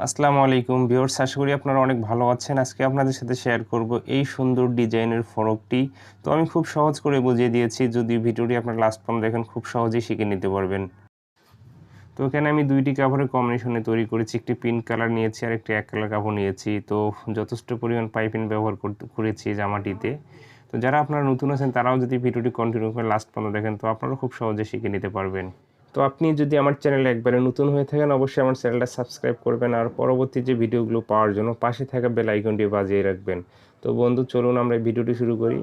আসসালামু আলাইকুম ভিউয়ার্স, আশা করি আপনারা অনেক ভালো আছেন। আজকে আপনাদের সাথে শেয়ার করব এই সুন্দর ডিজাইনের ফরকটি। তো আমি খুব সহজ করে বুঝিয়ে দিয়েছি, যদি ভিডিওটি আপনারা লাস্ট পর্যন্ত দেখেন খুব সহজেই শিখে নিতে পারবেন। তো এখানে আমি দুইটি কাপড়ের কম্বিনেশনে তৈরি করেছি, একটি পিঙ্ক কালার নিয়েছি আর একটি এক কালার কাপড় নিয়েছি। তো যথেষ্ট পরিমাণ পাইপিং ব্যবহার করেছি জামাটিতে। তো যারা আপনারা নতুন আছেন তারাও যদি ভিডিওটি কন্টিনিউ করে লাস্ট পর্যন্ত দেখেন তো আপনারাও খুব সহজে শিখে নিতে পারবেন। তো আপনি যদি আমার চ্যানেলে একবারে নতুন হয়ে থাকেন অবশ্যই আমার চ্যানেলটা সাবস্ক্রাইব করবেন আর পরবর্তী যে ভিডিওগুলো পাওয়ার জন্য পাশে থাকা বেল আইকনটি বাজিয়ে রাখবেন। তো বন্ধু চলুন আমরা ভিডিওটি শুরু করি।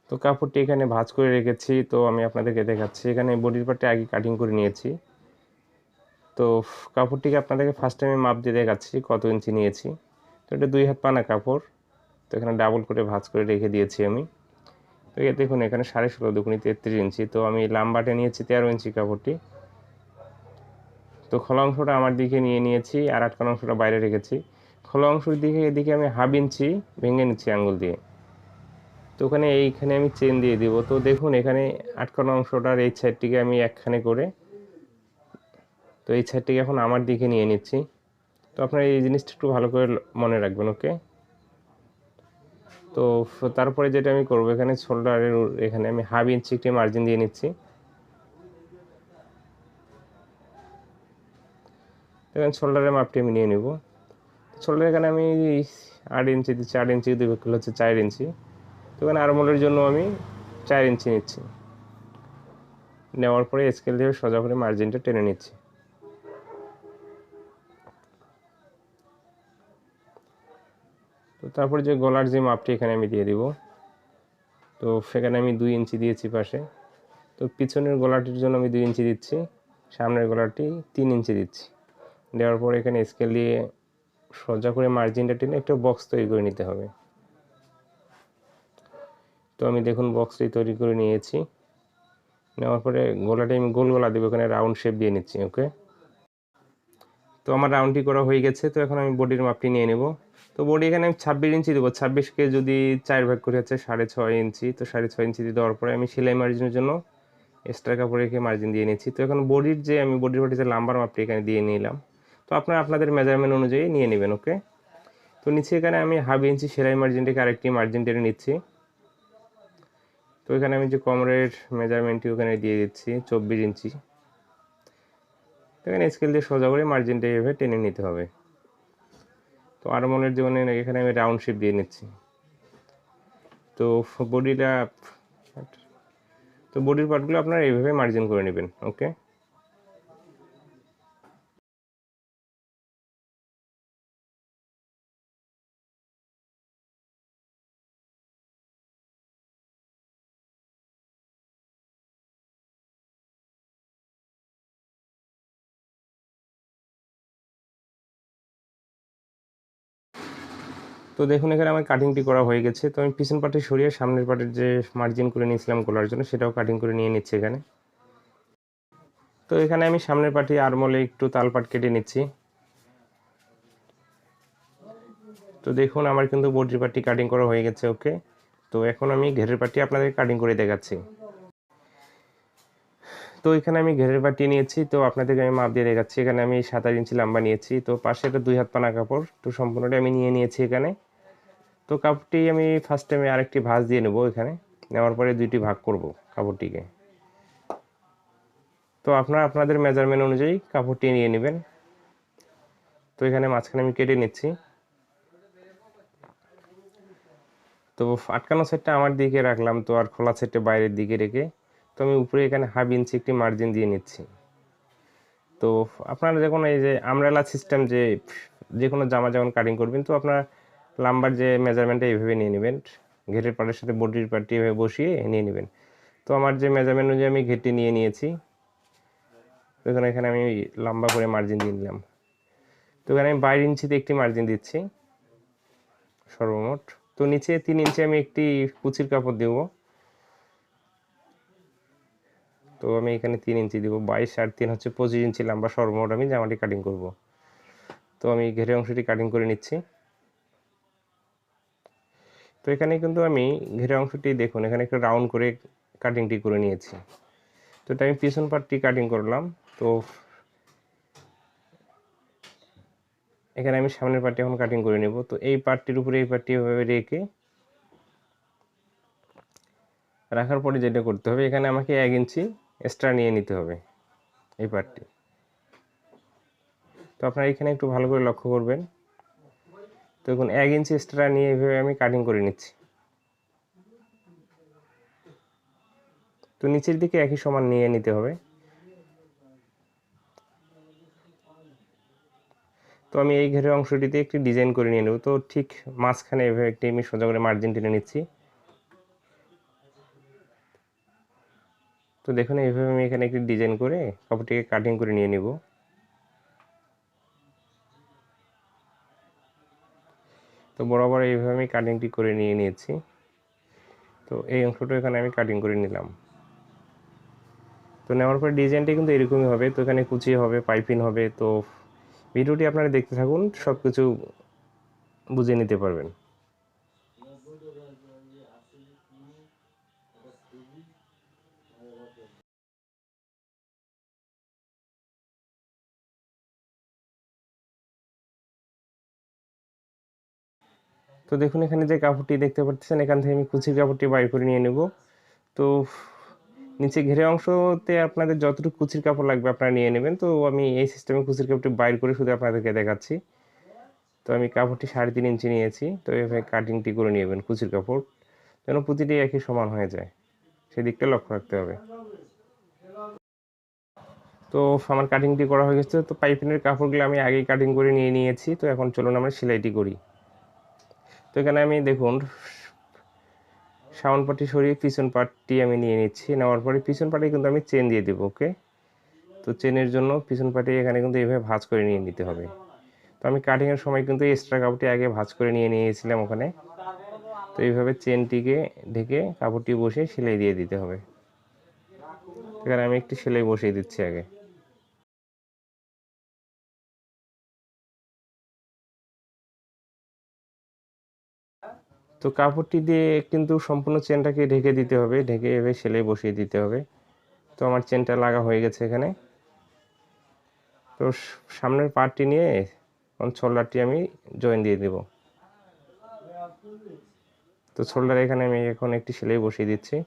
তো কাপড়টি এখানে ভাঁজ করে রেখেছি, তো আমি আপনাদেরকে দেখাচ্ছি। এখানে বডির পার্টে আগে কাটিং করে নিয়েছি। তো কাপড়টিকে আপনাদেরকে ফার্স্ট টাইমে মাপ দিয়ে দেখাচ্ছি কত ইঞ্চি নিয়েছি। তো এটা 2 হাত পানা কাপড়। তো এখানে ডাবল করে ভাঁজ করে রেখে দিয়েছি আমি। তো দেখুন এখানে 16.5 দুগুণি 33 ইঞ্চি। তো আমি লাম্বাটে নিয়েছি 13 ইঞ্চি কাপড়টি। তো খোলা অংশটা আমার দিকে নিয়ে নিয়েছি আর আটকানো অংশটা বাইরে রেখেছি। খোলা অংশের দিকে এদিকে আমি হাফ ইঞ্চি ভেঙে নিচ্ছি আঙুল দিয়ে। তো এইখানে আমি চেন দিয়ে দিব। তো দেখুন এখানে আটকানো অংশটার এই সাইডটিকে আমি একখানে করে, তো এই সাইডটিকে এখন আমার দিকে নিয়ে নিচ্ছি। তো আপনারা এই জিনিসটা একটু ভালো করে মনে রাখবেন, ওকে। তো তারপরে যেটা আমি করব, এখানে শোল্ডারের এখানে আমি হাফ ইঞ্চি একটি মার্জিন দিয়ে নিচ্ছি। এখানে শোল্ডারের মাপটি আমি নিয়ে নেব। শোল্ডার এখানে আমি 8 ইঞ্চি দিচ্ছি, 8 ইঞ্চি দুই ভাগ হচ্ছে 4 ইঞ্চি। তো এখানে আরমোলের জন্য আমি 4 ইঞ্চি নিচ্ছি। নেওয়ার পরে স্কেল দিয়ে সোজা করে মার্জিনটা টেনে নিচ্ছি। তো তারপরে যে গলার যে মাপটি এখানে আমি দিয়ে দিব। তো সেখানে আমি 2 ইঞ্চি দিয়েছি পাশে। তো পিছনের গলাটির জন্য আমি 2 ইঞ্চি দিচ্ছি, সামনের গলাটি 3 ইঞ্চি দিচ্ছি। দেওয়ার পরে এখানে স্কেল দিয়ে সোজা করে মার্জিনটা টেনে একটা বক্স তৈরি করে নিতে হবে। তো আমি দেখুন বক্সটি তৈরি করে নিয়েছি। নেওয়ার পরে গলাটি আমি গোল গলা দেবো, এখানে রাউন্ড শেপ দিয়ে নিচ্ছি, ওকে। তো আমার রাউন্ডটি করা হয়ে গেছে। তো এখন আমি বডির মাপটি নিয়ে নেব। তো বডি এখানে আমি 26 ইঞ্চি দেবো। 26কে যদি 4 ভাগ করে হচ্ছে 6.5 ইঞ্চি। তো 6.5 ইঞ্চি দিয়ে দেওয়ার পরে আমি সেলাই মার্জিনের জন্য এক্সট্রা কাপড় রেখে মার্জিন দিয়ে নিচ্ছি। তো এখন বডির যে লাম্বার মাপটি এখানে দিয়ে নিলাম। তো আপনারা আপনাদের মেজারমেন্ট অনুযায়ী নিয়ে নেবেন, ওকে। তো নিচে এখানে আমি হাফ ইঞ্চি সেলাই মার্জিন থেকে আরেকটি মার্জিন টেনে নিচ্ছি। তো এখানে আমি যে কোমরের মেজারমেন্টটি ওখানে দিয়ে দিচ্ছি 24 ইঞ্চি। এখানে স্কেল দিয়ে সোজা করে মার্জিনটা এভাবে টেনে নিতে হবে। তো আরমোলের জন্য এখানে আমি রাউন্ড শেপ দিয়ে নিচ্ছি। তো বডিটা তো বডির পার্টগুলো আপনারা এইভাবে মার্জিন করে নেবেন, ওকে। তো দেখুন এখানে আমার কাটিংটি করা হয়ে গেছে। তো আমি পিছন পার্টে সরিয়ে সামনের পার্টের যে মার্জিন করে নিয়েছিলাম গলার জন্য সেটাও কাটিং করে নিয়ে নিচ্ছি এখানে। তো এখানে আমি সামনের পার্টি আরমোলে একটু তালপাট কেটে নিচ্ছি। তো দেখুন আমার কিন্তু বডির পার্টি কাটিং করা হয়ে গেছে, ওকে। তো এখন আমি ঘেরের পার্টি আপনাদের কাটিং করে দেখাচ্ছি। তো এখানে আমি ঘেরের পার্টি নিয়েছি। তো আপনাদেরকে আমি মাপ দিয়ে দেখাচ্ছি। এখানে আমি 27 ইঞ্চি লম্বা নিয়েছি। তো পাশে একটা 2 হাত পানা কাপড়, তো সম্পূর্ণটা আমি নিয়ে নিয়েছি এখানে। তো কাপড়টি আমি ফার্স্ট টাইমে আরেকটি ভাঁজ দিয়ে নেব। এখানে নেওয়ার পরে দুইটি ভাগ করব কাপড়টিকে। তো আপনারা আপনাদের মেজারমেন্ট অনুযায়ী কাপড়টি নিয়ে নেবেন। তো এখানে মাঝখানে আমি কেটে নিচ্ছি। তো আটকানো সাইডটা আমার দিকে রাখলাম, তো আর খোলা সাইডটা বাইরের দিকে রেখে তো আমি উপরে এখানে হাফ ইঞ্চি একটি মার্জিন দিয়ে নিচ্ছি। তো আপনারা যখন এই যে আমব্রেলা সিস্টেম যে কোনো জামা যখন কাটিং করবেন, তো আপনার লাম্বার যে মেজারমেন্টটা এইভাবে নিয়ে নেবেন, ঘেরের পাটের সাথে বডির পার্টটি এভাবে বসিয়ে নিয়ে নেবেন। তো আমার যে মেজারমেন্ট অনুযায়ী আমি ঘেরটি নিয়ে নিয়েছি। তো এখানে আমি লম্বা করে মার্জিন দিয়ে নিলাম। তো এখানে আমি 22 ইঞ্চিতে একটি মার্জিন দিচ্ছি সর্বমোট। তো নিচে 3 ইঞ্চি আমি একটি কুচির কাপড় দেব। তো আমি এখানে 3 ইঞ্চি দিব। 22 আর 3 হচ্ছে 25 ইঞ্চি লম্বা সর্বমোট আমি জামাটি কাটিং করব। তো আমি ঘেরের অংশটি কাটিং করে নিচ্ছি। তো এখানে কিন্তু আমি ঘেরের অংশটি দেখুন এখানে একটু রাউন্ড করে কাটিংটি করে নিয়েছি। তো তো এটা আমি পিছন পার্টটি কাটিং করলাম। তো এখানে আমি সামনের পার্টটি এখন কাটিং করে নেব। তো এই পার্টটির উপরে এই পার্টটি এভাবে রেখে রাখার পরে যেটা করতে হবে, এখানে আমাকে 1 ইঞ্চি এক্সট্রা নিয়ে নিতে হবে এই পার্টটি। তো আপনারা এখানে একটু ভালো করে লক্ষ্য করবেন। তো এখন 1 ইঞ্চি এক্সট্রা নিয়ে এইভাবে আমি কাটিং করে নিচ্ছি। তো নিচের দিকে একই সমান নিয়ে নিতে হবে। তো আমি এই ঘেরের অংশটিতে একটি ডিজাইন করে নিয়ে নেব। তো ঠিক মাঝখানে এভাবে একটি আমি সোজা করে মার্জিন টেনে নিচ্ছি। তো দেখুন এইভাবে আমি এখানে একটি ডিজাইন করে কাপড়টিকে কাটিং করে নিয়ে নেব। তো বরাবর এইভাবে আমি কাটিংটি করে নিয়ে নিয়েছি। তো এই অংশটা এখানে আমি কাটিং করে নিলাম। তো নেওয়ার পর ডিজাইনটি কিন্তু এরকমই হবে। তো এখানে কুচি হবে, পাইপিং হবে। তো ভিডিওটি আপনারা দেখতে থাকুন, সব কিছু বুঝে নিতে পারবেন। তো দেখুন এখানে যে কাপড়টি দেখতে পাচ্ছেন, এখান থেকে আমি কুচির কাপড়টি বাইর করে নিয়ে নেব। তো নিচে ঘেরে অংশতে আপনাদের যতটুকু কুচির কাপড় লাগবে আপনারা নিয়ে নেবেন। তো আমি এই সিস্টেমে কুচির কাপড়টি বাইর করে শুধু আপনাদেরকে দেখাচ্ছি। তো আমি কাপড়টি 3.5 ইঞ্চি নিয়েছি। তো এভাবে কাটিংটি করে নেবেন কুচির কাপড়, যেন প্রতিটি একই সমান হয়ে যায়, সেদিকটা লক্ষ্য রাখতে হবে। তো আমার কাটিংটি করা হয়ে গেছে। তো পাইপিনের কাপড়গুলো আমি আগেই কাটিং করে নিয়ে নিয়েছি। তো এখন চলুন আমরা সেলাইটি করি। তো এখানে আমি দেখুন সামন পাটটি সরিয়ে পিছন পাটটি আমি নিয়ে নিচ্ছি। নেওয়ার পরে পিছন পাটে কিন্তু আমি চেন দিয়ে দেবো। ওকে, তো চেনের জন্য পিছন পাটে এখানে কিন্তু এইভাবে ভাঁজ করে নিয়ে নিতে হবে। তো আমি কাটিংয়ের সময় কিন্তু এক্সট্রা কাপড়টি আগে ভাঁজ করে নিয়ে নিয়েছিলাম ওখানে। তো এইভাবে চেনটিকে ঢেকে কাপড়টি বসিয়ে সেলাই দিয়ে দিতে হবে। এখানে আমি একটি সেলাই বসিয়ে দিচ্ছি আগে। তো কাপড়টি দিয়ে কিন্তু সম্পূর্ণ চেনটাকে ঢেকে দিতে হবে, ঢেকে এভাবে সেলাই বসিয়ে দিতে হবে। তো আমার চেনটা লাগা হয়ে গেছে এখানে। তো সামনের পার্টটি নিয়ে শোল্ডারটি আমি জয়েন দিয়ে দেব। তো শোল্ডার এখানে আমি এখন একটি সেলাই বসিয়ে দিচ্ছি।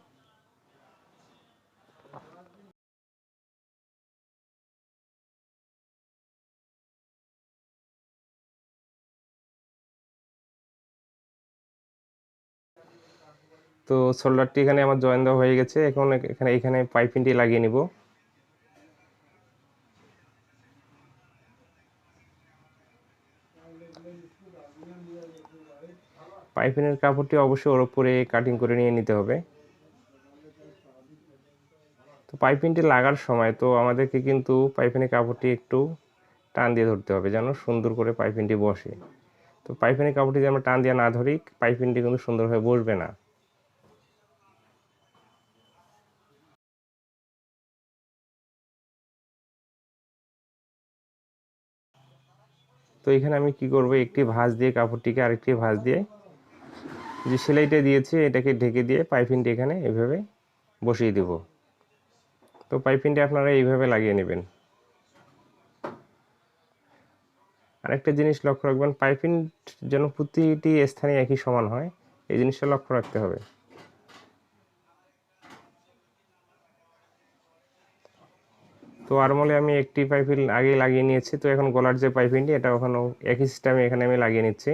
তো শোল্ডারটি এখানে আমার জয়েন দেওয়া হয়ে গেছে। এখন এখানে পাইপিংটি লাগিয়ে নিব। পাইপিংয়ের কাপড়টি অবশ্যই ওর উপরে কাটিং করে নিয়ে নিতে হবে। তো পাইপিংটি লাগার সময় তো আমাদেরকে কিন্তু পাইপিংয়ের কাপড়টি একটু টান দিয়ে ধরতে হবে, যেন সুন্দর করে পাইপিংটি বসে। তো পাইপিংয়ের কাপড়টি যদি আমরা টান দিয়ে না ধরি, পাইপিংটি কিন্তু সুন্দরভাবে বসবে না। তো এখানে আমি কি করব, একটি ভাঁজ দিয়ে কাপড়টিকে আরেকটি ভাঁজ দিয়ে যে সেলাইটা দিয়েছি এটাকে ঢেকে দিয়ে পাইপিংটি এখানে এভাবে বসিয়ে দেব। তো পাইপিংটি আপনারা এইভাবে লাগিয়ে নেবেন। আরেকটা জিনিস লক্ষ্য রাখবেন, পাইপিং যেন প্রতিটি স্থানে একই সমান হয়, এই জিনিসটা লক্ষ্য রাখতে হবে। তো আরমোলে আমি একটি পাইপিং আগে লাগিয়ে নিয়েছি। তো এখন গলার যে পাইপিংটি এটা ওখানেও একই সিস্টেমে এখানে আমি লাগিয়ে নিচ্ছি।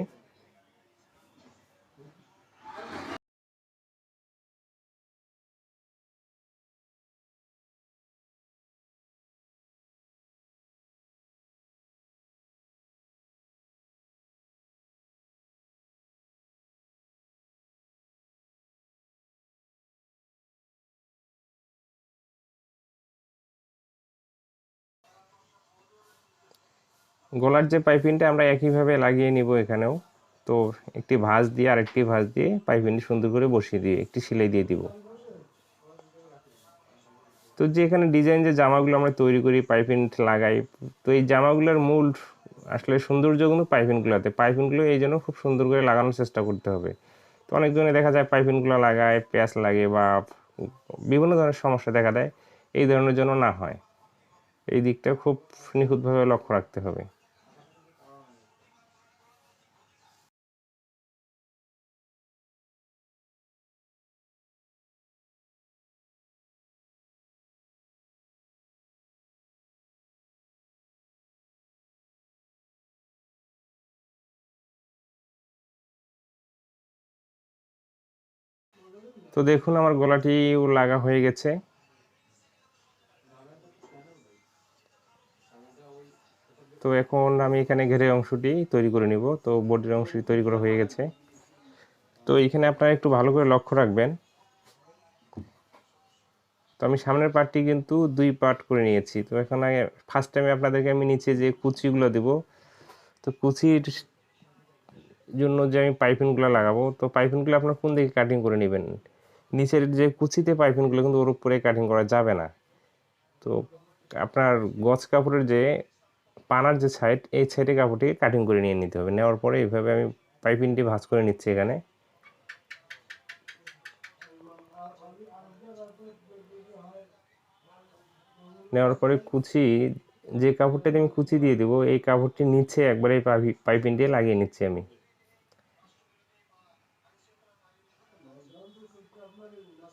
গলার যে পাইপিংটা আমরা একইভাবে লাগিয়ে নিব এখানেও। তো একটি ভাঁজ দিয়ে আরেকটি ভাঁজ দিয়ে পাইপিংটি সুন্দর করে বসিয়ে দিয়ে একটি সেলাই দিয়ে দিব। তো যে এখানে ডিজাইন যে জামাগুলো আমরা তৈরি করি, পাইপিং লাগাই, তো এই জামাগুলোর মূল আসলে সৌন্দর্য কিন্তু পাইপিংগুলোতে। পাইপিংগুলো এই জন্য খুব সুন্দর করে লাগানোর চেষ্টা করতে হবে। তো অনেকজনে দেখা যায় পাইপিংগুলো লাগায়, প্যাঁচ লাগে বা বিভিন্ন ধরনের সমস্যা দেখা দেয়। এই ধরনের যেন না হয়, এই দিকটা খুব নিখুঁতভাবে লক্ষ্য রাখতে হবে। তো দেখুন আমার গলাটি লাগা হয়ে গেছে। তো এখন আমি এখানে ঘেরের অংশটি তৈরি করে নিব। তো বডির অংশটি তৈরি করা হয়ে গেছে। তো এখানে আপনারা একটু ভালো করে লক্ষ্য রাখবেন। তো আমি সামনের পার্টটি কিন্তু 2 পার্ট করে নিয়েছি। তো এখন ফার্স্ট টাইমে আপনাদেরকে আমি নিচে যে কুচিগুলো দেব, তো কুচির জন্য যে আমি পাইপিংগুলো লাগাবো, তো পাইপিংগুলো আপনার কোন দিকে কাটিং করে নেবেন। নিচের যে কুচিতে পাইপিংগুলো কিন্তু ওর উপরে কাটিং করা যাবে না। তো আপনার গজ কাপড়ের যে পানার যে সাইড, এই সাইডে কাপড়টি কাটিং করে নিয়ে নিতে হবে। নেওয়ার পরে এইভাবে আমি পাইপিংটি ভাঁজ করে নিচ্ছি এখানে। নেওয়ার পরে কুচি, যে কাপড়টাতে আমি কুচি দিয়ে দেবো, এই কাপড়টি নিচে একবারে পাইপিং দিয়ে লাগিয়ে নিচ্ছি আমি।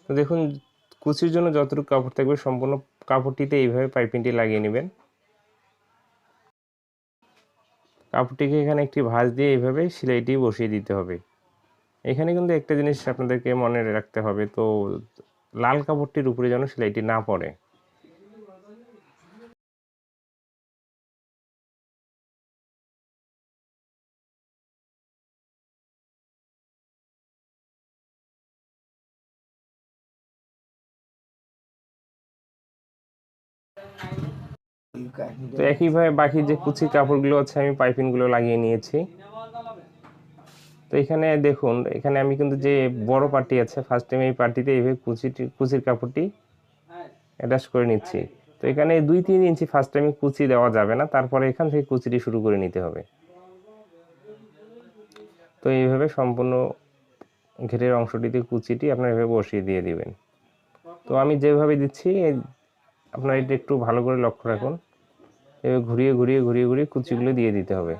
তো দেখুন কুচির জন্য যতটুকু কাপড় থাকবে সম্পূর্ণ কাপড়টিতে এইভাবে পাইপিংটি লাগিয়ে নেবেন। কাপড়টিকে এখানে একটি ভাঁজ দিয়ে এইভাবে সেলাইটি বসিয়ে দিতে হবে। এখানে কিন্তু একটা জিনিস আপনাদেরকে মনে রাখতে হবে, তো লাল কাপড়টির উপরে যেন সেলাইটি না পড়ে। তো একইভাবে বাকি যে কুচির কাপড়গুলো আছে আমি পাইপিংগুলো লাগিয়ে নিয়েছি। তো এখানে দেখুন, এখানে আমি কিন্তু যে বড় পার্টি আছে, ফার্স্ট টাইম এই পার্টিতে এইভাবে কুচির কাপড়টি অ্যাটাচ করে নিচ্ছি। তো এখানে 2-3 ইঞ্চি ফার্স্ট টাইমে কুচি দেওয়া যাবে না, তারপরে এখান থেকে কুচিটি শুরু করে নিতে হবে। তো এইভাবে সম্পূর্ণ ঘেরের অংশটিতে কুচিটি আপনার এভাবে বসিয়ে দিয়ে দিবেন। তো আমি যেভাবে দিচ্ছি আপনারা এটা একটু ভালো করে লক্ষ্য রাখুন। এভাবে ঘুরিয়ে ঘুরিয়ে ঘুরিয়ে ঘুরিয়ে কুচিগুলো দিয়ে দিতে হবে।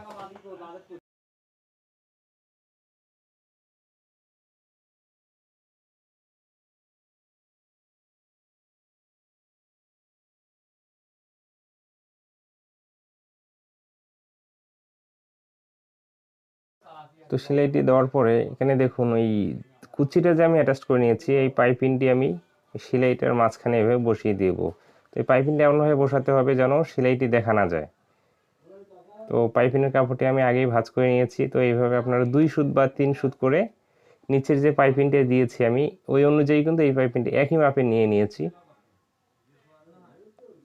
তো সেলাইটি দেওয়ার পরে এখানে দেখুন ওই কুচিটা যে আমি অ্যাটাচ করে নিয়েছি, এই পাইপিংটি আমি সেলাইটার মাঝখানে এভাবে বসিয়ে দেব। তো এই পাইপিংটা এমনভাবে বসাতে হবে যেন সেলাইটি দেখা না যায়। তো পাইপিংয়ের কাপড়টি আমি আগেই ভাঁজ করে নিয়েছি। তো এইভাবে আপনারা 2 সুত বা 3 সুত করে নিচের যে পাইপিংটা দিয়েছি আমি, ওই অনুযায়ী কিন্তু এই পাইপিংটি একই মাপে নিয়ে নিয়েছি।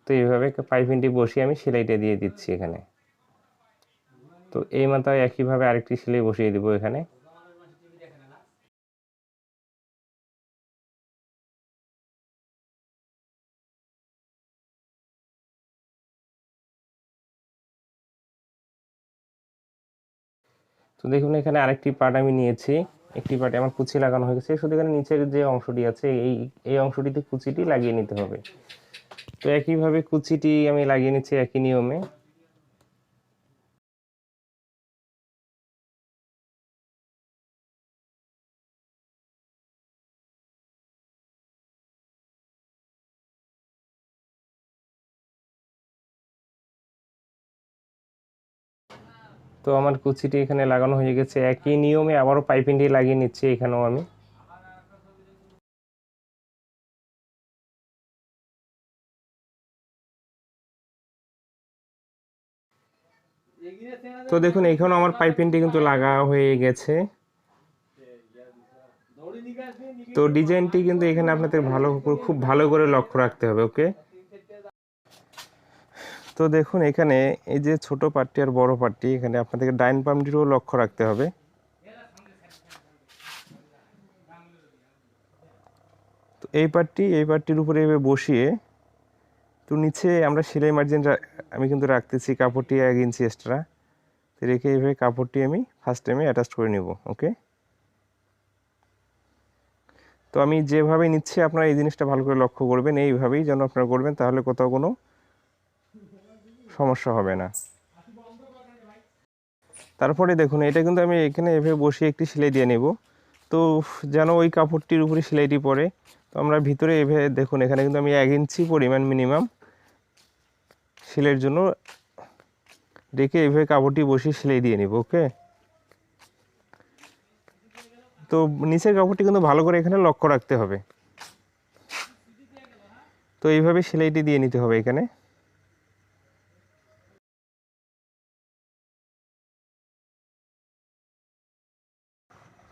তো এইভাবে পাইপিংটি বসিয়ে আমি সেলাইটা দিয়ে দিচ্ছি এখানে। তো এই মাথায় একইভাবে আরেকটি সেলাই বসিয়ে দিব এখানে। তো দেখুন এখানে আরেকটি পার্ট আমি নিয়েছি, একটি পার্টে আমার কুচি লাগানো হয়ে গেছে। শুধু এখানে নিচের যে অংশটি আছে এই অংশটিতে কুচিটি লাগিয়ে নিতে হবে। তো একইভাবে কুচিটি আমি লাগিয়ে নিচ্ছি একই নিয়মে। তো আমার কুচিটি এখানে লাগানো হয়ে গেছে, একই নিয়মে আবারও পাইপিংটি লাগিয়ে নিচ্ছি এখানেও আমি। তো দেখুন এখানেও আমার পাইপিংটি কিন্তু লাগা হয়ে গেছে। তো ডিজাইনটি কিন্তু এখানে আপনাদের খুব ভালো করে লক্ষ্য রাখতে হবে। ওকে, তো দেখুন এখানে এই যে ছোট পার্টটি আর বড় পার্টটি, এখানে আপনাদেরকে ডাইন পার্টটিরও লক্ষ্য রাখতে হবে। তো এই পার্টটির উপরে এভাবে বসিয়ে, তো নিচে আমরা সেলাই মার্জিন আমি কিন্তু রাখতেছি কাপড়টি 1 ইঞ্চি এক্সট্রা রেখে এইভাবে কাপড়টি আমি ফার্স্ট টাইমে অ্যাটাচ করে নিব। ওকে, তো আমি যেভাবে নিচ্ছি আপনারা এই জিনিসটা ভালো করে লক্ষ্য করবেন, এইভাবেই যেন আপনারা করবেন, তাহলে কোথাও কোনো সমস্যা হবে না। তারপরে দেখুন এটা কিন্তু আমি এখানে এভাবে বসিয়ে একটি সেলাই দিয়ে নেব, তো যেন ওই কাপড়টির উপরে সেলাইটি পড়ে। তো আমরা ভিতরে এভাবে দেখুন এখানে কিন্তু আমি 1 ইঞ্চি পরিমাণ মিনিমাম সেলাইয়ের জন্য রেখে এভাবে কাপড়টি বসিয়ে সেলাই দিয়ে নেব। ওকে, তো নিচের কাপড়টি কিন্তু ভালো করে এখানে লক্ষ্য রাখতে হবে। তো এইভাবে সেলাইটি দিয়ে নিতে হবে এখানে।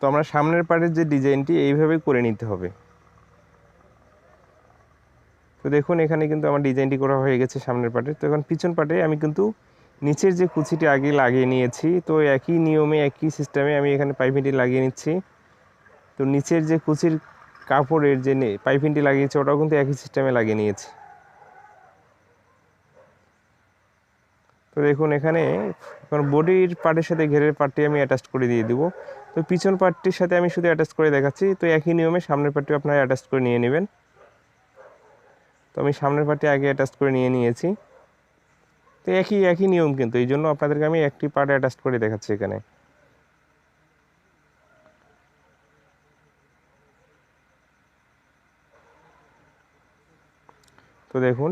তো আমরা সামনের পার্টের যে ডিজাইনটি এইভাবেই করে নিতে হবে। তো দেখুন এখানে কিন্তু আমার ডিজাইনটি করা হয়ে গেছে সামনের পার্টে। তো এখন পিছন পার্টে আমি কিন্তু নিচের যে কুচিটি আগে লাগিয়ে নিয়েছি, তো একই নিয়মে একই সিস্টেমে আমি এখানে পাইপিংটি লাগিয়ে নিচ্ছি। তো নিচের যে কুচির কাপড়ের যে পাইপিংটি লাগিয়েছি ওটাও কিন্তু একই সিস্টেমে লাগিয়ে নিয়েছি। তো দেখুন এখানে এখন বডির পার্টের সাথে ঘেরের পার্টটি আমি অ্যাটাচ করে দিয়ে দিব। তো পিছন পার্টটির সাথে আমি শুধু অ্যাটাচ করে দেখাচ্ছি। তো একই নিয়মে সামনের পার্টটি আপনারা অ্যাটাচ করে নিয়ে নেবেন। তো আমি সামনের পার্টটি আগে অ্যাটাচ করে নিয়েছি। তো একই নিয়ম, কিন্তু এই জন্য আপনাদেরকে আমি একটি পার্ট অ্যাটাচ করে দেখাচ্ছি এখানে। তো দেখুন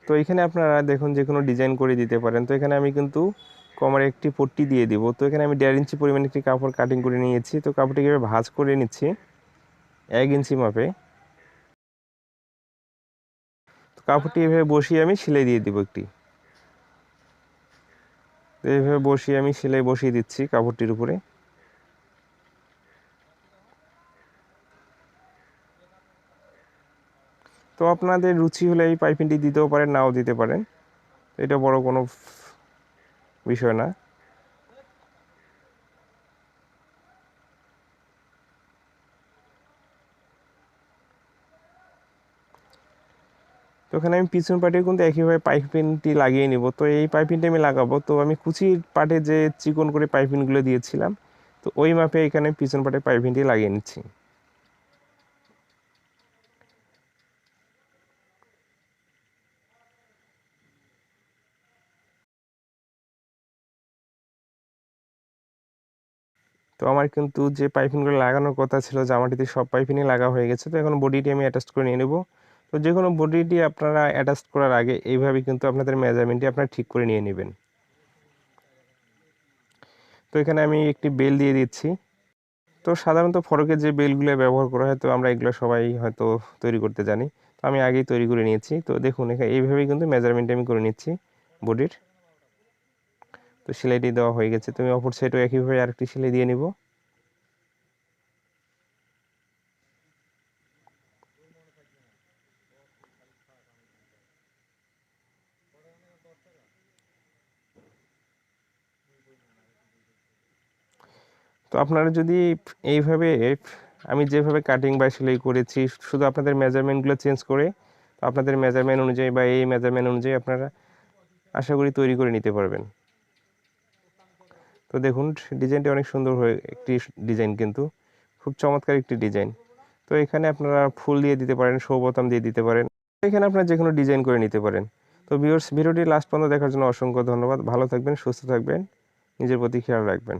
তো এখানে আপনারা দেখুন যে কোনো ডিজাইন করে দিতে পারেন। তো এখানে আমি কিন্তু কমারে একটি পট্টি দিয়ে দিব। তো এখানে আমি 1.5 ইঞ্চি পরিমাণ একটি কাপড় কাটিং করে নিয়েছি। তো কাপড়টিকে ভাঁজ করে নিচ্ছি 1 ইঞ্চি মাপে। তো কাপড়টি এভাবে বসিয়ে আমি সেলাই দিয়ে দিব একটি। তো এইভাবে বসিয়ে আমি সেলাই বসিয়ে দিচ্ছি কাপড়টির উপরে। তো আপনাদের রুচি হলে এই পাইপিংটি দিতেও পারেন, নাও দিতে পারেন, এটা বড় কোনো বিষয় না। তো এখানে আমি পিছন পার্টে কিন্তু একইভাবে পাইপিংটি লাগিয়ে নিব। তো এই পাইপিংটি আমি লাগাবো, তো আমি কুচির পার্টে যে চিকন করে পাইপিংগুলো দিয়েছিলাম, তো ওই মাপে এখানে পিছন পার্টে পাইপিংটি লাগিয়ে নিচ্ছি। তো আমার কিন্তু যে পাইপিংগুলো লাগানোর কথা ছিল জামাটিতে সব পাইপিংই লাগা হয়ে গেছে। তো এখন বডিটি আমি অ্যাটাচ করে নিয়ে নেব। তো যে কোনো বডিটি আপনারা অ্যাটাচ করার আগে এইভাবে কিন্তু আপনাদের মেজারমেন্টটি আপনারা ঠিক করে নিয়ে নেবেন। তো এখানে আমি একটি বেল দিয়ে দিচ্ছি। তো সাধারণত ফরকের যে বেলগুলো ব্যবহার করা হয়, তো আমরা এগুলো সবাই হয়তো তৈরি করতে জানি। তো আমি আগেই তৈরি করে নিয়েছি। তো দেখুন এখানে এইভাবেই কিন্তু মেজারমেন্ট আমি করে নিচ্ছি বডির। তো সেলাইটি দেওয়া হয়ে গেছে। তুমি অপর সাইডেও একইভাবে আরেকটি সেলাই দিয়ে নিব। তো আপনারা যদি এইভাবে আমি যেভাবে কাটিং বা সেলাই করেছি শুধু আপনাদের মেজারমেন্টগুলো চেঞ্জ করে, তো আপনাদের মেজারমেন্ট অনুযায়ী বা এই মেজারমেন্ট অনুযায়ী আপনারা আশা করি তৈরি করে নিতে পারবেন। তো দেখুন ডিজাইনটি অনেক সুন্দর হয়ে একটি ডিজাইন, কিন্তু খুব চমৎকার একটি ডিজাইন। তো এখানে আপনারা ফুল দিয়ে দিতে পারেন, শো বোতাম দিয়ে দিতে পারেন, এখানে আপনারা যে কোনো ডিজাইন করে নিতে পারেন। তো ভিউয়ার্স, ভিডিওটি লাস্ট পর্যন্ত দেখার জন্য অসংখ্য ধন্যবাদ। ভালো থাকবেন, সুস্থ থাকবেন, নিজের প্রতি খেয়াল রাখবেন।